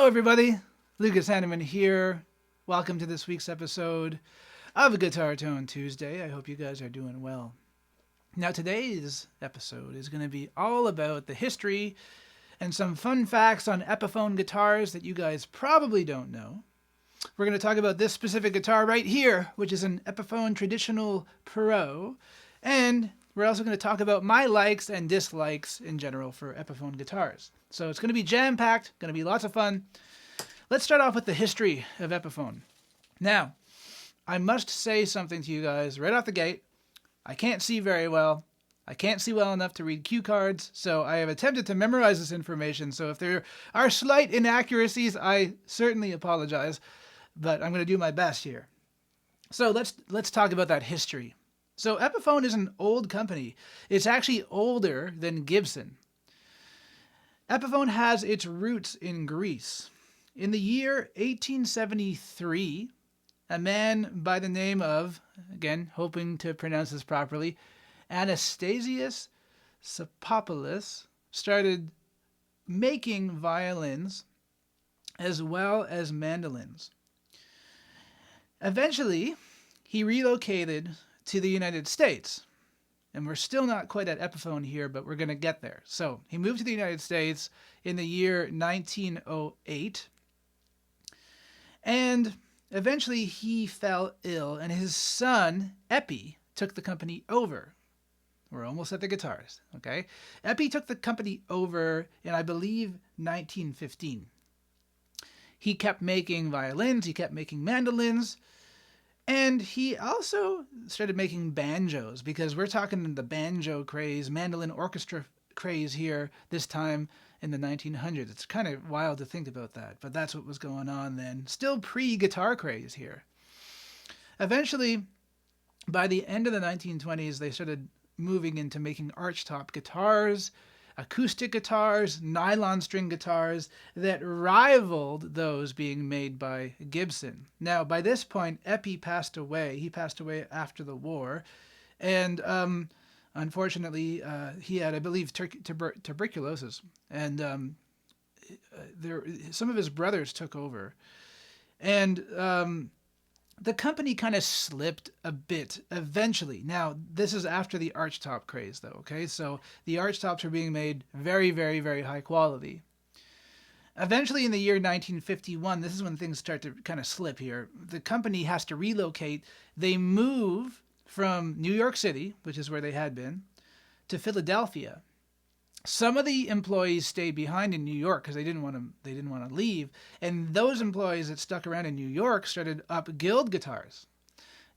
Hello, everybody. Lucas Haneman here. Welcome to this week's episode of Guitar Tone Tuesday. I hope you guys are doing well. Now, today's episode is going to be all about the history and some fun facts on Epiphone guitars that you guys probably don't know. We're going to talk about this specific guitar right here, which is an Epiphone Traditional Pro. And we're also going to talk about my likes and dislikes in general for Epiphone guitars. So it's going to be jam-packed, going to be lots of fun. Let's start off with the history of Epiphone. Now, I must say something to you guys right off the gate. I can't see very well. I can't see well enough to read cue cards, so I have attempted to memorize this information. So if there are slight inaccuracies, I certainly apologize, but I'm going to do my best here. So let's talk about that history. So Epiphone is an old company. It's actually older than Gibson. Epiphone has its roots in Greece. In the year 1873, a man by the name of, again, hoping to pronounce this properly, Anastasios Stathopoulos started making violins as well as mandolins. Eventually, he relocated to the United States. And we're still not quite at Epiphone here, but we're going to get there. So he moved to the United States in the year 1908. And eventually he fell ill, and his son, Epi, took the company over. We're almost at the guitars, okay? Epi took the company over in, I believe, 1915. He kept making violins, he kept making mandolins, and he also started making banjos, because we're talking the banjo craze, mandolin orchestra craze here this time in the 1900s. It's kind of wild to think about that, but that's what was going on then. Still pre-guitar craze here. Eventually, by the end of the 1920s, they started moving into making archtop guitars, acoustic guitars, nylon string guitars that rivaled those being made by Gibson. Now, by this point, Epi passed away. He passed away after the war. And unfortunately, he had, I believe, tuberculosis. And some of his brothers took over. And the company kind of slipped a bit eventually. Now, this is after the archtop craze, though, okay? So the archtops are being made very, very, very high quality. Eventually, in the year 1951, this is when things start to kind of slip here. The company has to relocate. They move from New York City, which is where they had been, to Philadelphia. Some of the employees stayed behind in New York because they didn't want to leave, and those employees that stuck around in New York started up Guild guitars.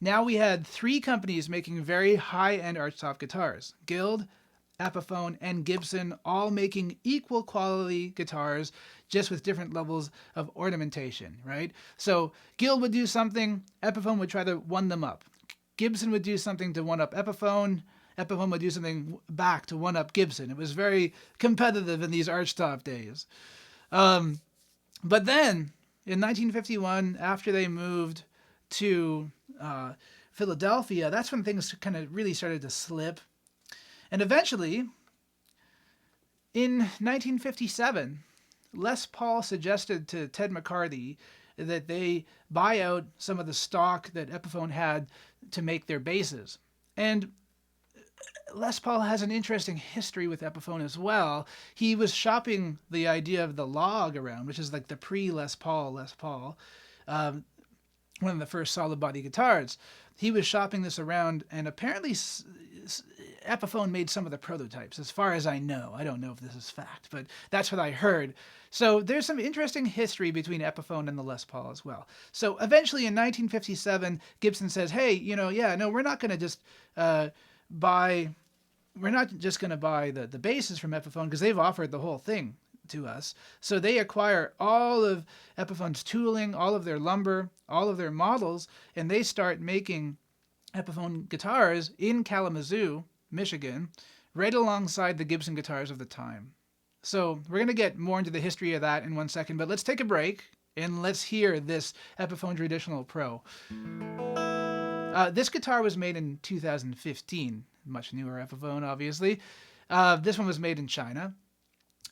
Now we had three companies making very high-end archtop guitars: Guild, Epiphone, and Gibson, all making equal quality guitars, just with different levels of ornamentation, right? So Guild would do something, Epiphone would try to one them up. Gibson would do something to one up Epiphone. Epiphone would do something back to one-up Gibson. It was very competitive in these archtop days. But then, in 1951, after they moved to Philadelphia, that's when things kind of really started to slip. And eventually, in 1957, Les Paul suggested to Ted McCarthy that they buy out some of the stock that Epiphone had to make their basses. And Les Paul has an interesting history with Epiphone as well. He was shopping the idea of the log around, which is like the pre-Les Paul, one of the first solid body guitars. He was shopping this around, and apparently Epiphone made some of the prototypes, as far as I know. I don't know if this is fact, but that's what I heard. So there's some interesting history between Epiphone and the Les Paul as well. So eventually in 1957, Gibson says, hey, we're not going to just buy the bases from Epiphone, because they've offered the whole thing to us. So they acquire all of Epiphone's tooling, all of their lumber, all of their models, and they start making Epiphone guitars in Kalamazoo, Michigan, right alongside the Gibson guitars of the time. So we're going to get more into the history of that in 1 second, but let's take a break and let's hear this Epiphone Traditional Pro. This guitar was made in 2015, much newer Epiphone, obviously. This one was made in China.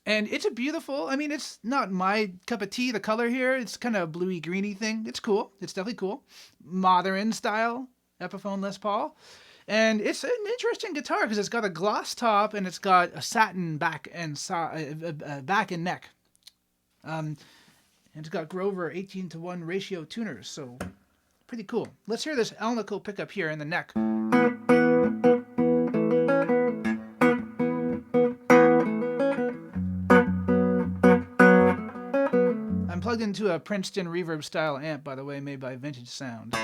And it's a beautiful, I mean, it's not my cup of tea, the color here. It's kind of a bluey greeny thing. It's cool. It's definitely cool. Modern style Epiphone Les Paul. And it's an interesting guitar because it's got a gloss top and it's got a satin back and back and neck. And it's got Grover 18:1 ratio tuners, so pretty cool. Let's hear this Alnico pickup here in the neck. I'm plugged into a Princeton reverb style amp, by the way, made by Vintage Sound.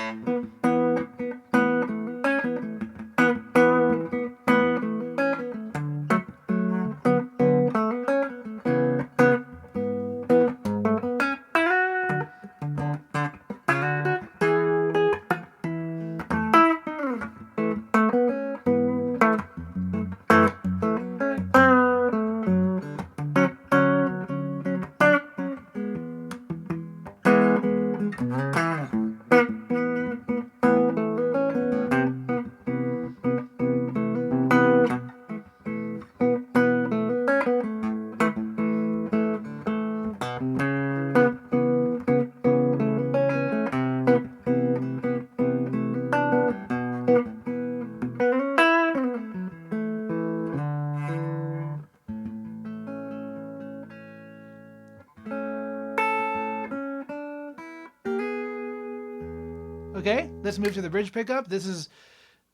Okay, let's move to the bridge pickup. This is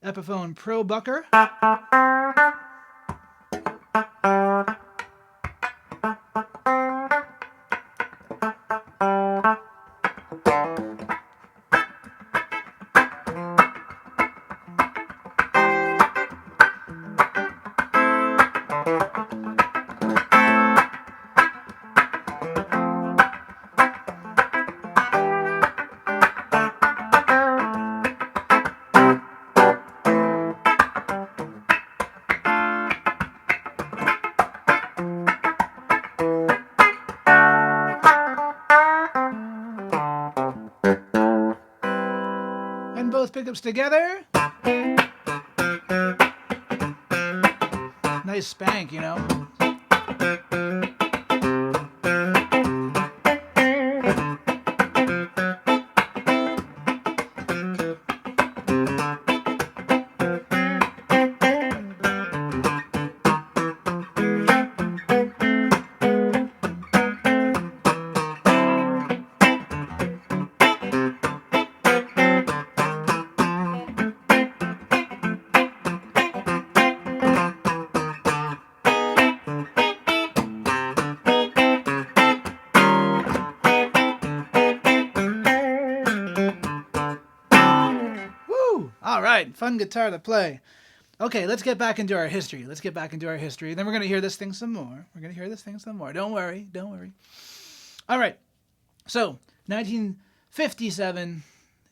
Epiphone Pro Bucker. And both pickups together. Nice spank, you know. All right, fun guitar to play. Okay, let's get back into our history. Then we're going to hear this thing some more. Don't worry. All right, so 1957,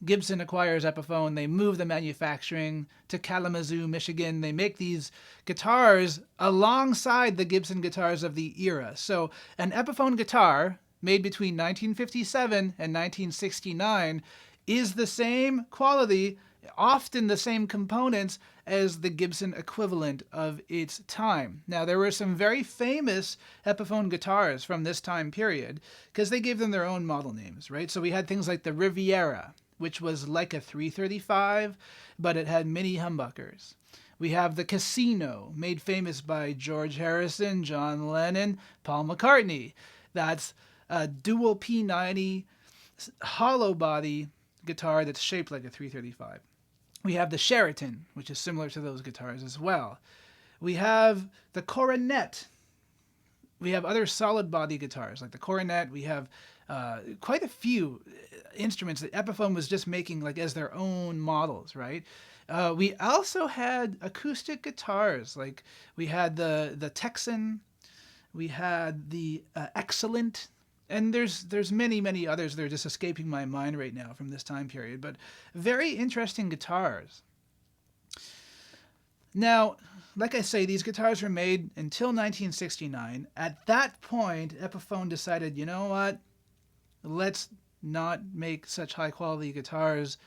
Gibson acquires Epiphone. They move the manufacturing to Kalamazoo, Michigan. They make these guitars alongside the Gibson guitars of the era. So an Epiphone guitar made between 1957 and 1969 is the same quality, often the same components as the Gibson equivalent of its time. Now, there were some very famous Epiphone guitars from this time period because they gave them their own model names, right? So we had things like the Riviera, which was like a 335, but it had mini humbuckers. We have the Casino, made famous by George Harrison, John Lennon, Paul McCartney. That's a dual P90 hollow body guitar that's shaped like a 335. We have the Sheraton, which is similar to those guitars as well. We have the Coronet. We have other solid body guitars like the Coronet. We have quite a few instruments that Epiphone was just making like as their own models, right? We also had acoustic guitars, like we had the Texan, we had the Excellent, and there's many others that are just escaping my mind right now from this time period, but very interesting guitars. Now, like I say, these guitars were made until 1969. At that point, Epiphone decided, you know what? Let's not make such high quality guitars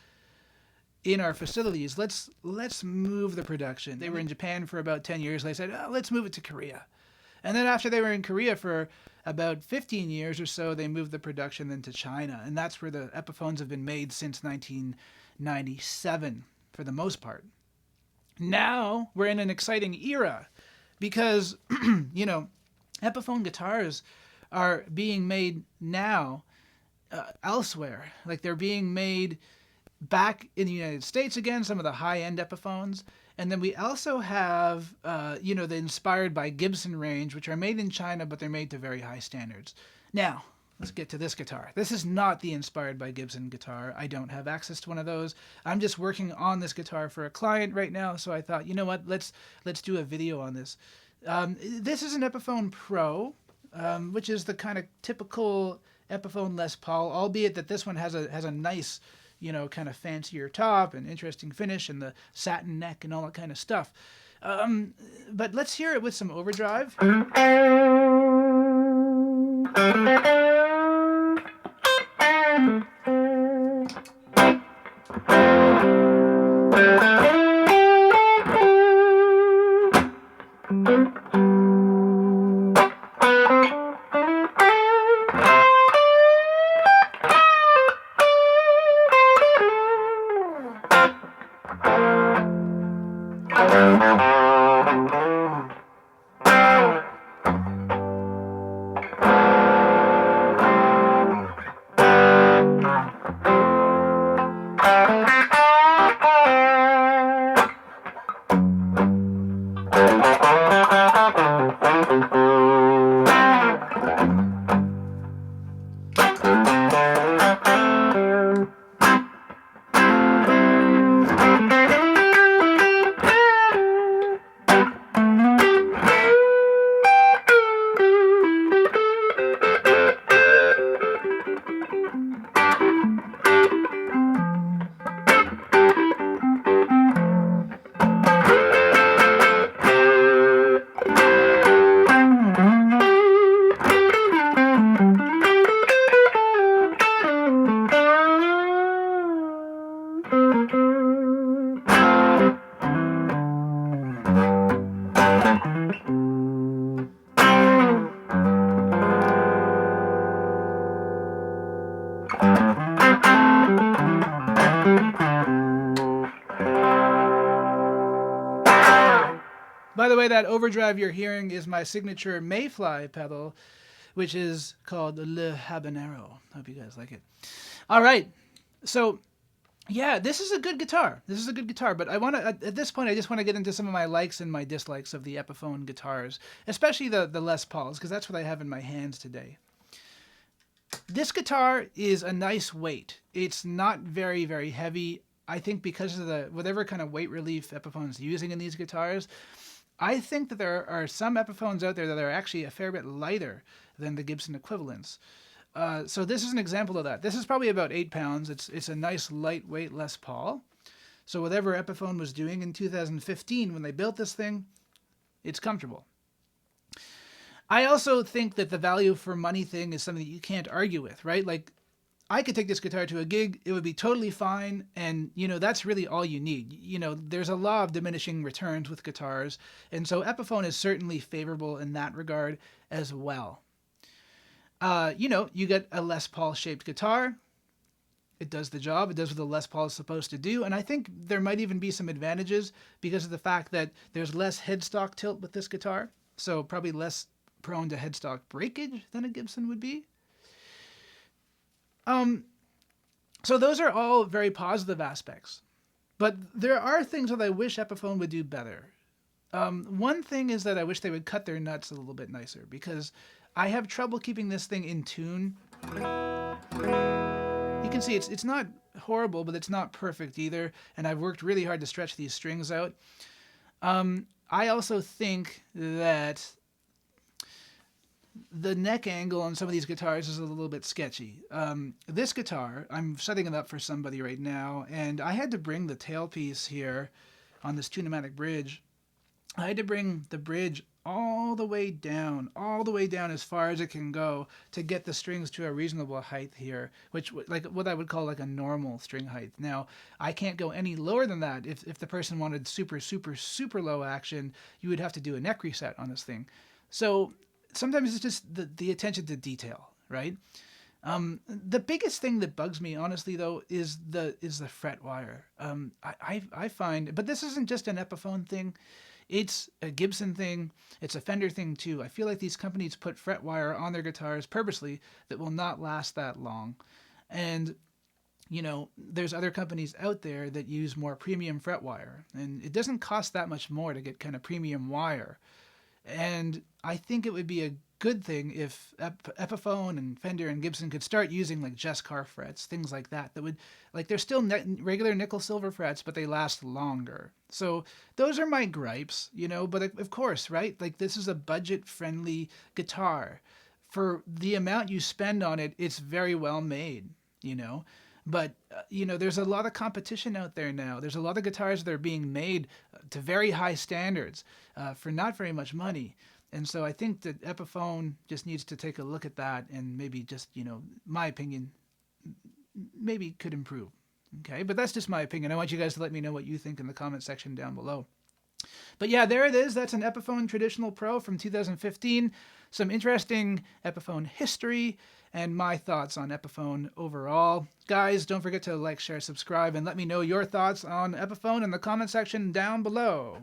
in our facilities. Let's move the production. They were in Japan for about 10 years. They said, oh, let's move it to Korea. And then after they were in Korea for about 15 years or so, they moved the production then to China. And that's where the Epiphones have been made since 1997 for the most part. Now we're in an exciting era because, Epiphone guitars are being made now elsewhere. Like they're being made back in the United States again, some of the high-end Epiphones. And then we also have, the inspired by Gibson range, which are made in China, but they're made to very high standards. Now, let's get to this guitar. This is not the inspired by Gibson guitar. I don't have access to one of those. I'm just working on this guitar for a client right now, so I thought, you know what, let's do a video on this. This is an Epiphone Pro, which is the kind of typical Epiphone Les Paul, albeit that this one has a nice, kind of fancier top and interesting finish and the satin neck and all that kind of stuff. But let's hear it with some overdrive. By the way, that overdrive you're hearing is my signature Mayfly pedal, which is called Le Habanero. Hope you guys like it. All right. So, yeah, this is a good guitar. This is a good guitar, but I want to, at this point, I just want to get into some of my likes and my dislikes of the Epiphone guitars, especially the Les Pauls, because that's what I have in my hands today. This guitar is a nice weight. It's not very, very heavy. I think because of the whatever kind of weight relief Epiphone's using in these guitars, I think that there are some Epiphones out there that are actually a fair bit lighter than the Gibson equivalents. So this is an example of that. This is probably about 8 pounds. It's a nice lightweight Les Paul. So whatever Epiphone was doing in 2015 when they built this thing, it's comfortable. I also think that the value for money thing is something that you can't argue with, right? Like, I could take this guitar to a gig, it would be totally fine, and, that's really all you need. There's a law of diminishing returns with guitars, and so Epiphone is certainly favorable in that regard as well. You get a Les Paul-shaped guitar. It does the job. It does what the Les Paul is supposed to do, and I think there might even be some advantages because of the fact that there's less headstock tilt with this guitar, so probably less prone to headstock breakage than a Gibson would be. So those are all very positive aspects, but there are things that I wish Epiphone would do better. One thing is that I wish they would cut their nuts a little bit nicer because I have trouble keeping this thing in tune. You can see it's not horrible, but it's not perfect either, and I've worked really hard to stretch these strings out. I also think that the neck angle on some of these guitars is a little bit sketchy. This guitar, I'm setting it up for somebody right now, and I had to bring the tailpiece here on this two-pneumatic bridge. I had to bring the bridge all the way down as far as it can go to get the strings to a reasonable height here, which like what I would call like a normal string height. Now, I can't go any lower than that. If the person wanted super, super, super low action, you would have to do a neck reset on this thing. So sometimes it's just the attention to detail, right? The biggest thing that bugs me, honestly, though, is the fret wire. I find, but this isn't just an Epiphone thing. It's a Gibson thing. It's a Fender thing too. I feel like these companies put fret wire on their guitars purposely that will not last that long. And there's other companies out there that use more premium fret wire, and it doesn't cost that much more to get kind of premium wire. And I think it would be a good thing if Epiphone and Fender and Gibson could start using like Jeskar frets, things like that. That would, like, they're still regular nickel silver frets, but they last longer. So those are my gripes, But of course, right? Like, this is a budget-friendly guitar. For the amount you spend on it, it's very well made, But, there's a lot of competition out there now. There's a lot of guitars that are being made to very high standards for not very much money. And so I think that Epiphone just needs to take a look at that and maybe just, my opinion, maybe could improve. Okay, but that's just my opinion. I want you guys to let me know what you think in the comment section down below. But yeah, there it is. That's an Epiphone Traditional Pro from 2015. Some interesting Epiphone history and my thoughts on Epiphone overall. Guys, don't forget to like, share, subscribe, and let me know your thoughts on Epiphone in the comment section down below.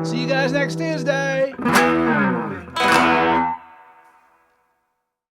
See you guys next Tuesday.